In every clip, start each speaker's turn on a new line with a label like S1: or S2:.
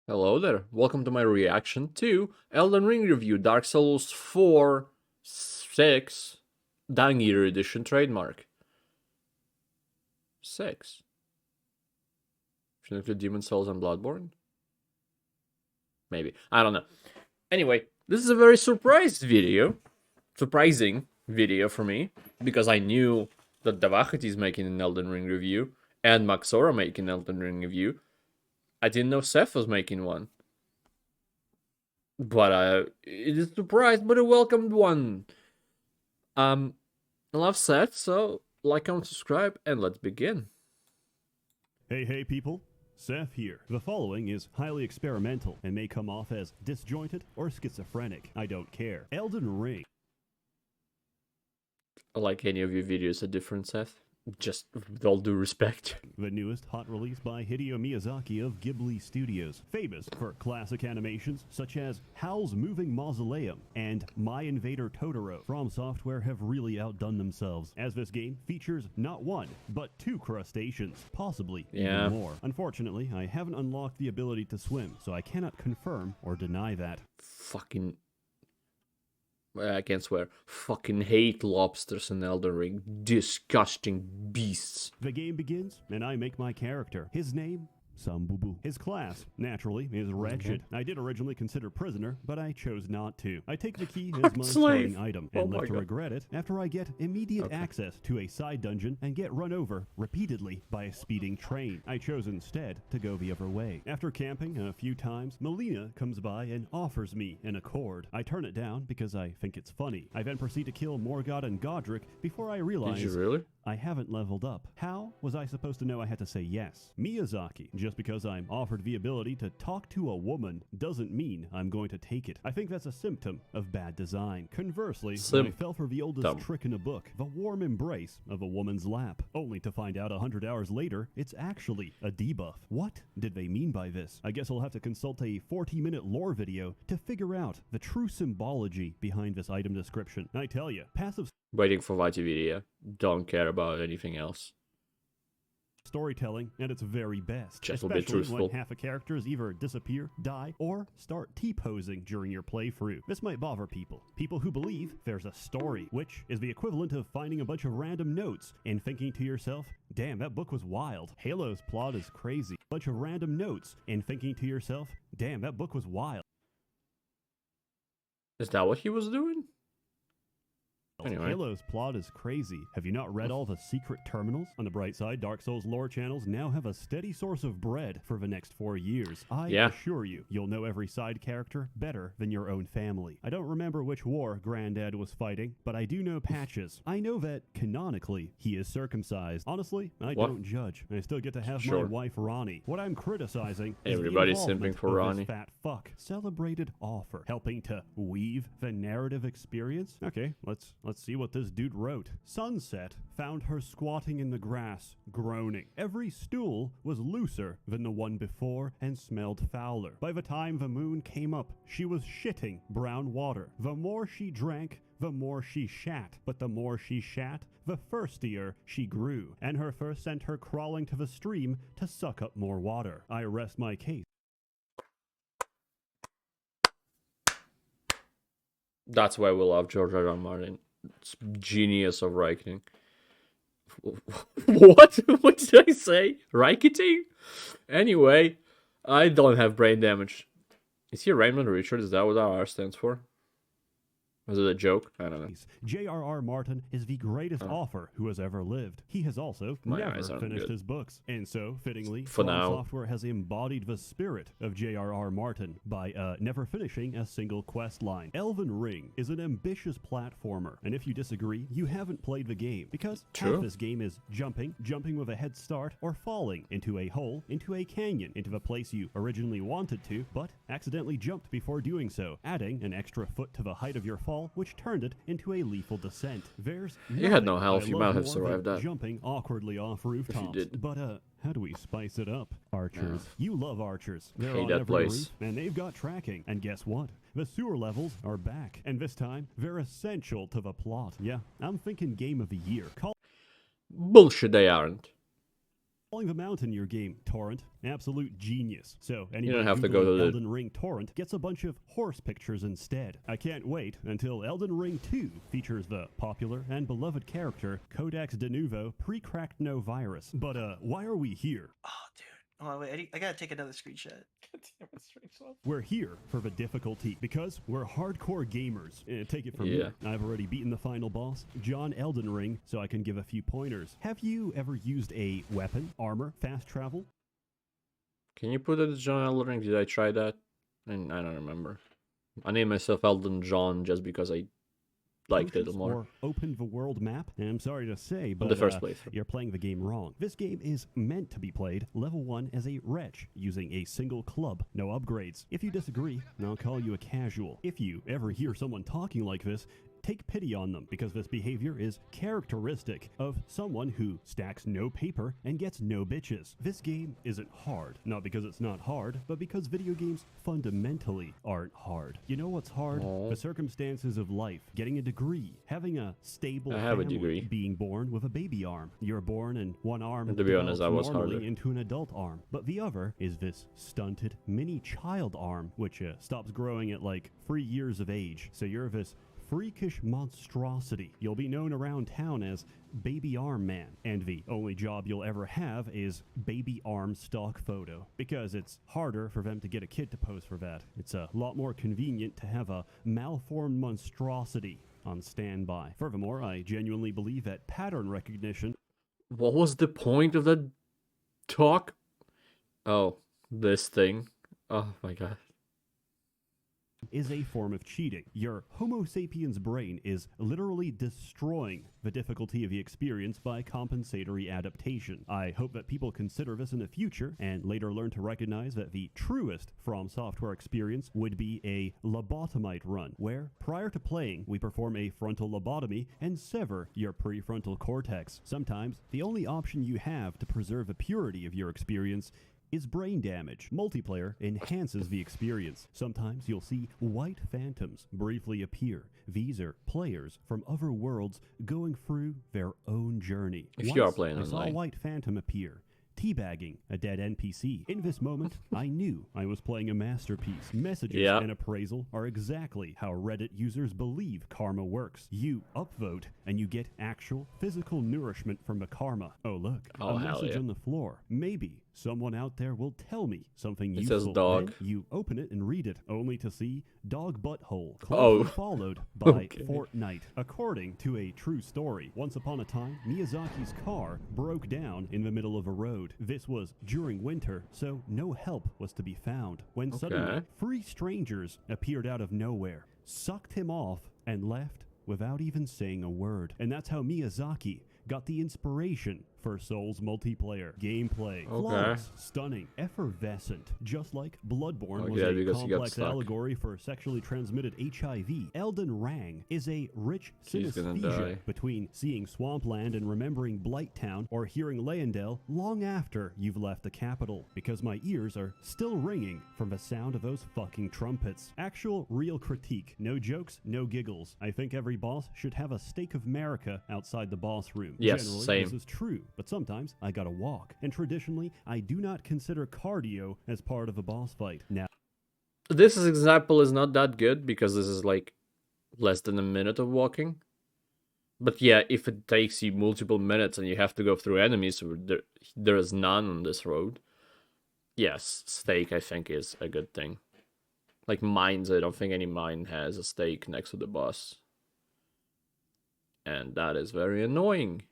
S1: Hello there, welcome to my reaction to Elden Ring review, Dark Souls 4, 6, Dung edition trademark. 6. Should include Demon Souls and Bloodborne? Maybe, I don't know. Anyway, this is a very surprising video for me, because I knew that Davachity is making an Elden Ring review, and Maxora making an Elden Ring review. I didn't know Seth was making one. But it is a surprise, but a welcomed one. Enough said, so like, comment, subscribe, and let's begin.
S2: Hey people, Seth here. The following is highly experimental and may come off as disjointed or schizophrenic. I don't care. Elden Ring.
S1: Like any of your videos are different, Seth. Just with all due respect.
S2: The newest hot release by Hideo Miyazaki of Ghibli Studios, famous for classic animations such as Howl's Moving Mausoleum and My Invader Totoro. From Software have really outdone themselves, as this game features not one, but two crustaceans, possibly even more. Unfortunately, I haven't unlocked the ability to swim, so I cannot confirm or deny that.
S1: Fucking... I can't swear. Fucking hate lobsters in Elden Ring. Disgusting beasts.
S2: The game begins, and I make my character. His name? Sambubu. His class, naturally, is wretched. I did originally consider prisoner, but I chose not to. I take the key as my starting item, and live to regret it after I get immediate access to a side dungeon and get run over repeatedly by a speeding train. I chose instead to go the other way. After camping a few times, Melina comes by and offers me an accord. I turn it down because I think it's funny. I then proceed to kill Morgott and Godric before I realize...
S1: Did you really?
S2: I haven't leveled up. How was I supposed to know I had to say yes? Miyazaki, just because I'm offered the ability to talk to a woman doesn't mean I'm going to take it. I think that's a symptom of bad design. Conversely, I fell for the oldest trick in a book, the warm embrace of a woman's lap, only to find out 100 hours later it's actually a debuff. What did they mean by this? I guess I'll have to consult a 40-minute lore video to figure out the true symbology behind this item description. I tell you, passive
S1: waiting for Vati video. Don't care about anything else.
S2: Storytelling at its very best,
S1: just
S2: especially
S1: a bit truthful.
S2: when half of characters either disappear, die, or start T-posing during your playthrough. This might bother people who believe there's a story, which is the equivalent of finding a bunch of random notes and thinking to yourself, damn, that book was wild. Halo's plot is crazy. Bunch of random notes and thinking to yourself, damn, that book was wild.
S1: Is that what he was doing? Anyway.
S2: Halo's plot is crazy. Have you not read all the secret terminals? On the bright side, Dark Souls lore channels now have a steady source of bread for the next 4 years. I assure you, you'll know every side character better than your own family. I don't remember which war Granddad was fighting, but I do know Patches. I know that, canonically, he is circumcised. Honestly, I don't judge. I still get to have my wife Ronnie. What I'm criticizing is
S1: everybody's simping for Ronnie.
S2: Fat fuck. Celebrated offer. Helping to weave the narrative experience? Okay, let's see what this dude wrote. Sunset found her squatting in the grass, groaning. Every stool was looser than the one before and smelled fouler. By the time the moon came up, she was shitting brown water. The more she drank, the more she shat. But the more she shat, the thirstier she grew. And her thirst sent her crawling to the stream to suck up more water. I rest my case.
S1: That's why we love George R.R. Martin. It's genius of writing. What? What did I say? Writing? Anyway, I don't have brain damage. Is he Raymond Richard? Is that what R stands for? Was it a joke? I don't know.
S2: J.R.R. Martin is the greatest author who has ever lived. He has also never finished his books. And so, fittingly, Software has embodied the spirit of J.R.R. Martin by never finishing a single quest line. Elden Ring is an ambitious platformer, and if you disagree, you haven't played the game, because half this game is jumping with a head start, or falling into a hole, into a canyon, into the place you originally wanted to, but accidentally jumped before doing so, adding an extra foot to the height of your fall, which turned it into a lethal descent.
S1: You had no health, you might have survived that.
S2: Jumping awkwardly off rooftops. But how do we spice it up? Archers. You love archers. They're on every roof, and they've got tracking. And guess what? The sewer levels are back, and this time they're essential to the plot. Yeah, I'm thinking game of the year.
S1: Bullshit, they aren't.
S2: Falling the Mountain your game, Torrent. Absolute genius. So anyone
S1: you don't have to go to
S2: Elden Ring Torrent gets a bunch of horse pictures instead. I can't wait until Elden Ring 2 features the popular and beloved character Codex de Nuvo Pre-Cracked No Virus. But why are we here?
S3: Oh, dude. Oh, wait, I gotta take another screenshot.
S2: We're here for the difficulty because we're hardcore gamers. Take it from me. I've already beaten the final boss, John Elden Ring, so I can give a few pointers. Have you ever used a weapon, armor, fast travel?
S1: Can you put it as John Elden Ring? Did I try that? And I don't remember. I named myself Elden John just because I liked it more.
S2: Or opened the world map? And I'm sorry to say, but
S1: the first playthrough.
S2: You're playing the game wrong. This game is meant to be played level 1 as a wretch, using a single club, no upgrades. If you disagree, I'll call you a casual. If you ever hear someone talking like this, take pity on them, because this behavior is characteristic of someone who stacks no paper and gets no bitches. This game isn't hard, not because it's not hard, but because video games fundamentally aren't hard. You know what's hard? The circumstances of life, getting a degree, having a stable family, being born with a baby arm. You're born and one arm
S1: and to be honest, that was
S2: normally
S1: harder.
S2: into an adult arm, but the other is this stunted mini child arm, which stops growing at like 3 years of age. So you're this freakish monstrosity. You'll be known around town as Baby Arm Man, and the only job you'll ever have is baby arm stock photo, because it's harder for them to get a kid to pose for that. It's a lot more convenient to have a malformed monstrosity on standby. Furthermore, I genuinely believe that pattern recognition...
S1: What was the point of that talk? Oh, this thing. Oh my god.
S2: Is a form of cheating. Your Homo sapiens brain is literally destroying the difficulty of the experience by compensatory adaptation. I hope that people consider this in the future and later learn to recognize that the truest From Software experience would be a lobotomite run, where prior to playing, we perform a frontal lobotomy and sever your prefrontal cortex. Sometimes the only option you have to preserve the purity of your experience is brain damage. Multiplayer enhances the experience. Sometimes you'll see white phantoms briefly appear. These are players from other worlds going through their own journey.
S1: If you are playing
S2: online, I saw a white phantom appear, teabagging a dead NPC. In this moment, I knew I was playing a masterpiece. Messages and appraisal are exactly how Reddit users believe karma works. You upvote, and you get actual physical nourishment from the karma. Oh look, a message on the floor. Maybe someone out there will tell me something useful.
S1: It says dog.
S2: Then you open it and read it, only to see dog butthole, closely followed by Fortnite. According to a true story, once upon a time, Miyazaki's car broke down in the middle of a road. This was during winter, so no help was to be found. When suddenly, 3 strangers appeared out of nowhere, sucked him off, and left without even saying a word. And that's how Miyazaki got the inspiration for Souls multiplayer. Gameplay, flawless, stunning, effervescent. Just like Bloodborne was a complex allegory for sexually transmitted HIV, Elden Ring is a rich synesthesia between seeing Swampland and remembering Blighttown, or hearing Leyendell long after you've left the capital, because my ears are still ringing from the sound of those fucking trumpets. Actual real critique. No jokes, no giggles. I think every boss should have a stake of America outside the boss room.
S1: Yes,
S2: generally,
S1: same.
S2: This is true, but sometimes I gotta walk. And traditionally, I do not consider cardio as part of a boss fight. Now,
S1: this example is not that good because this is like less than a minute of walking. But yeah, if it takes you multiple minutes and you have to go through enemies, there is none on this road. Yes, stake I think is a good thing. Like mines, I don't think any mine has a stake next to the boss. And that is very annoying.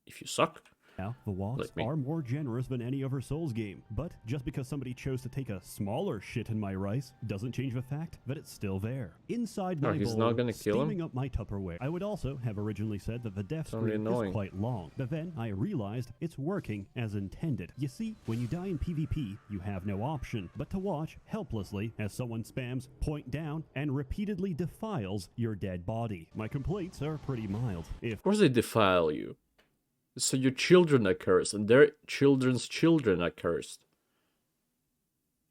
S1: If you suck.
S2: Now, the walks are more generous than any other Souls game, but just because somebody chose to take a smaller shit in my rice doesn't change the fact that it's still there. Inside my bowl,
S1: not gonna kill
S2: steaming up my Tupperware. I would also have originally said that the death screen is quite long, but then I realized it's working as intended. You see, when you die in PvP, you have no option but to watch helplessly as someone spams point down and repeatedly defiles your dead body. My complaints are pretty mild.
S1: Of course they defile you. So your children are cursed, and their children's children are cursed.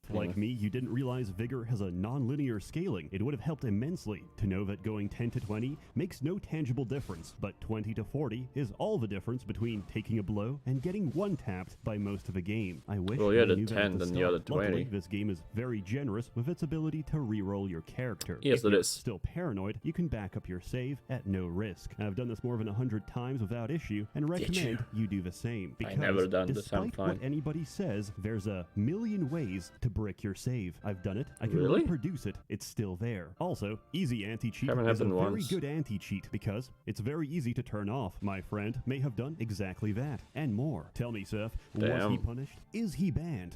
S2: If, like me, you didn't realize Vigor has a non-linear scaling, it would have helped immensely to know that going 10 to 20 makes no tangible difference, but 20 to 40 is all the difference between taking a blow and getting one-tapped by most of a game. I wish
S1: well, you had
S2: I
S1: a
S2: knew
S1: 10
S2: that at the
S1: and the other
S2: start.
S1: 20.
S2: Luckily, this game is very generous with its ability to re-roll your character.
S1: Yes,
S2: if
S1: it
S2: you're
S1: is.
S2: still paranoid, you can back up your save at no risk. I've done this more than 100 times without issue, and recommend you do the same. Because
S1: I never done this, I'm
S2: despite
S1: fine.
S2: what anybody says, there's a million ways to brick your save. I've done it. I can
S1: Really?
S2: reproduce it. It's still there. Also, easy anti-cheat
S1: Haven't
S2: is a
S1: happened
S2: very
S1: once.
S2: good anti-cheat because it's very easy to turn off. My friend may have done exactly that and more. Tell me, Seth, was he
S1: Damn.
S2: punished? Is he banned?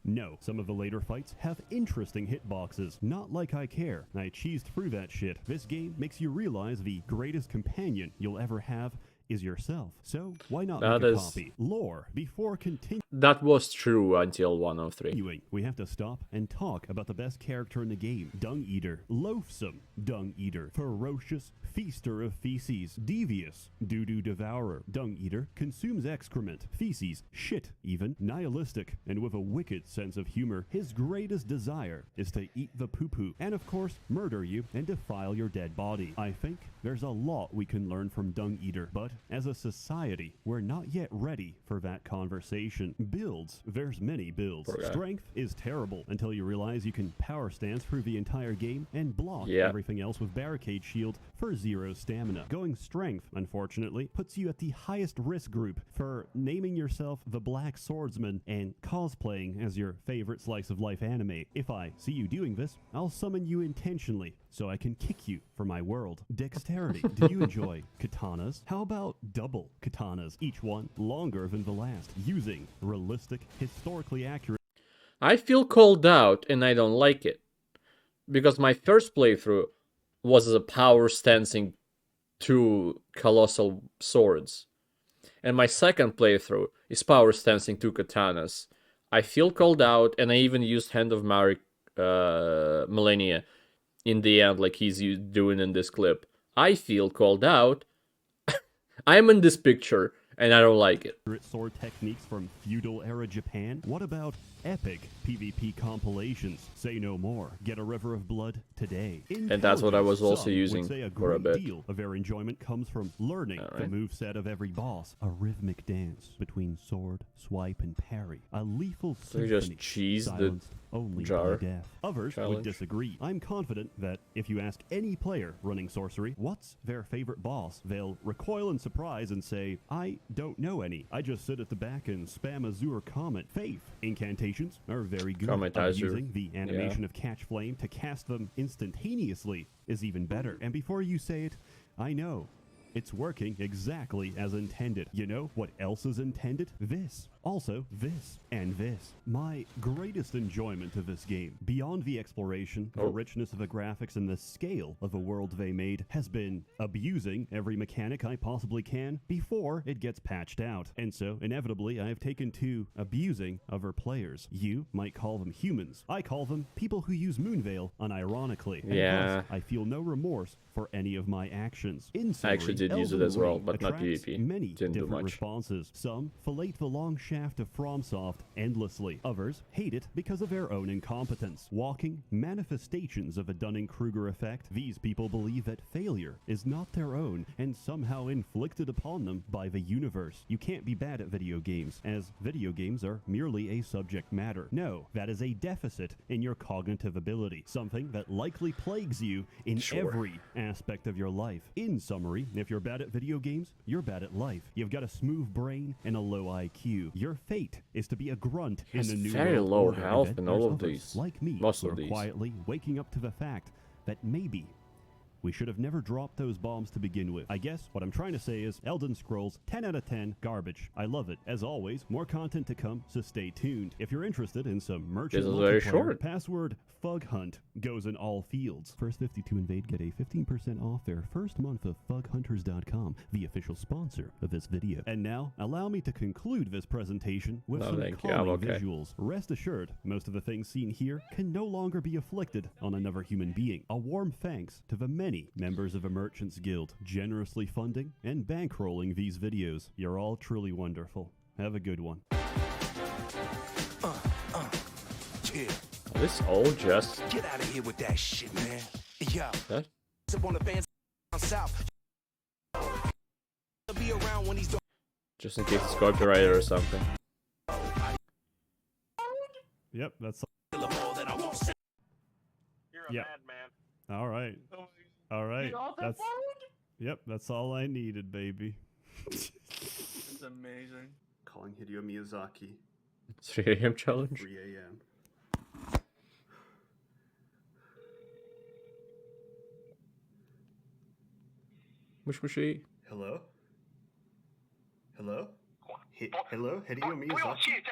S2: No, some of the later fights have interesting hitboxes. Not like I care. I cheesed through that shit. This game makes you realize the greatest companion you'll ever have is yourself. So why not make a copy? Lore. Before continuing,
S1: That was true until 103.
S2: we have to stop and talk about the best character in the game. Dung Eater. Loathsome Dung Eater. Ferocious feaster of feces. Devious doo-doo devourer. Dung Eater consumes excrement, feces, shit even. Nihilistic and with a wicked sense of humor. His greatest desire is to eat the poo-poo and of course murder you and defile your dead body. I think there's a lot we can learn from Dung Eater, but as a society, we're not yet ready for that conversation. Builds. There's many builds. Strength is terrible until you realize you can power stance through the entire game and block everything else with barricade shield for 0 stamina. Going strength, unfortunately, puts you at the highest risk group for naming yourself the Black Swordsman and cosplaying as your favorite slice of life anime. If I see you doing this, I'll summon you intentionally so I can kick you for my world. Dexterity. Do you enjoy katanas? How about double katanas, each one longer than the last, using realistic, historically accurate...
S1: I feel called out and I don't like it. Because my first playthrough was as a power stancing 2 colossal swords. And my second playthrough is power stancing 2 katanas. I feel called out, and I even used Hand of Millennia in the end, like he's doing in this clip. I feel called out. I'm in this picture, and I don't like it.
S2: Sword techniques from feudal-era Japan? What about epic PvP compilations? Say no more. Get a river of blood today.
S1: And that's what I was also using for a bit.
S2: A deal of their enjoyment comes from learning the moveset of every boss. A rhythmic dance between sword, swipe, and parry. A lethal symphony.
S1: So you just cheese the
S2: only
S1: jar
S2: by death. Others would disagree. I'm confident that if you ask any player running sorcery what's their favorite boss, they'll recoil in surprise and say, I don't know any. I just sit at the back and spam Azure Comet. Faith incantations are very good. Using the animation of Catch Flame to cast them instantaneously is even better. And before you say it, I know. It's working exactly as intended. You know what else is intended? This. Also, this. And this. My greatest enjoyment of this game, beyond the exploration, the richness of the graphics, and the scale of the world they made, has been abusing every mechanic I possibly can before it gets patched out. And so, inevitably, I have taken to abusing other players. You might call them humans. I call them people who use Moonveil unironically. And thus, I feel no remorse for any of my actions. In summary,
S1: I actually did use it as well, but not PvP.
S2: Many
S1: Didn't do
S2: different
S1: much.
S2: responses. Some fillet the long shaft of FromSoft endlessly. Others hate it because of their own incompetence. Walking manifestations of a Dunning-Kruger effect, these people believe that failure is not their own and somehow inflicted upon them by the universe. You can't be bad at video games, as video games are merely a subject matter. No, that is a deficit in your cognitive ability, something that likely plagues you in every aspect of your life. In summary, if you're bad at video games, you're bad at life. You've got a smooth brain and a low IQ. Your fate is to be a grunt in the new
S1: very
S2: world
S1: low
S2: order.
S1: health
S2: And
S1: in
S2: then
S1: all
S2: there's
S1: of
S2: others,
S1: these.
S2: like me,
S1: Most
S2: who
S1: of
S2: are
S1: these.
S2: quietly waking up to the fact that maybe we should have never dropped those bombs to begin with. I guess what I'm trying to say is Elden Scrolls 10 out of 10 garbage. I love it. As always, more content to come, so stay tuned. If you're interested in some merchant
S1: This is very
S2: multiplayer,
S1: short.
S2: password Fug Hunt goes in all fields. First 52 Invade get a 15% off their first month of FugHunters.com, the official sponsor of this video. And now, allow me to conclude this presentation with some calming visuals. Rest assured, most of the things seen here can no longer be afflicted on another human being. A warm thanks to the many members of the Merchants Guild generously funding and bankrolling these videos. You're all truly wonderful. Have a good one.
S4: Yeah.
S1: This all just
S4: get out of here with that shit, man. Yeah.
S1: That?
S4: Be around when he's
S1: just in case it's copyrighted or something.
S2: Yep, that's.
S5: You're a
S2: Yep.
S5: madman.
S2: All right. All right. That's. Yep, that's all I needed, baby.
S3: It's amazing.
S6: Calling Hideo Miyazaki.
S1: 3 a.m. challenge.
S6: 3 a.m.
S1: Mushi.
S6: Hello? Hello? Hello? Hideo Miyazaki?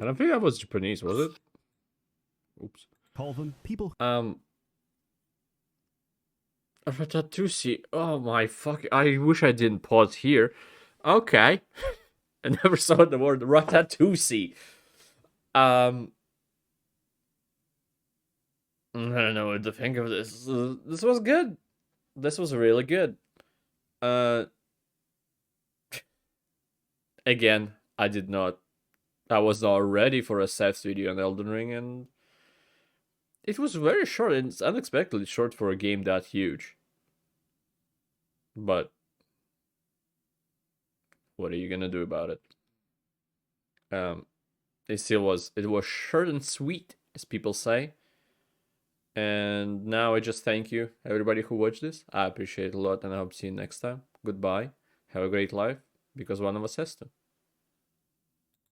S1: I don't think that was Japanese, was it? Oops.
S2: Call them people.
S1: Ratatouille. Oh my fuck! I wish I didn't pause here. Okay. I never saw the word Ratatouille. I don't know what to think of this. This was good. This was really good. Again, I was not ready for a Seth's video on Elden Ring, and it was very short, and it's unexpectedly short for a game that huge. But what are you gonna do about it? It was short and sweet, as people say. And now I just thank you, everybody who watched this. I appreciate it a lot, and I hope to see you next time. Goodbye. Have a great life, because one of us has to.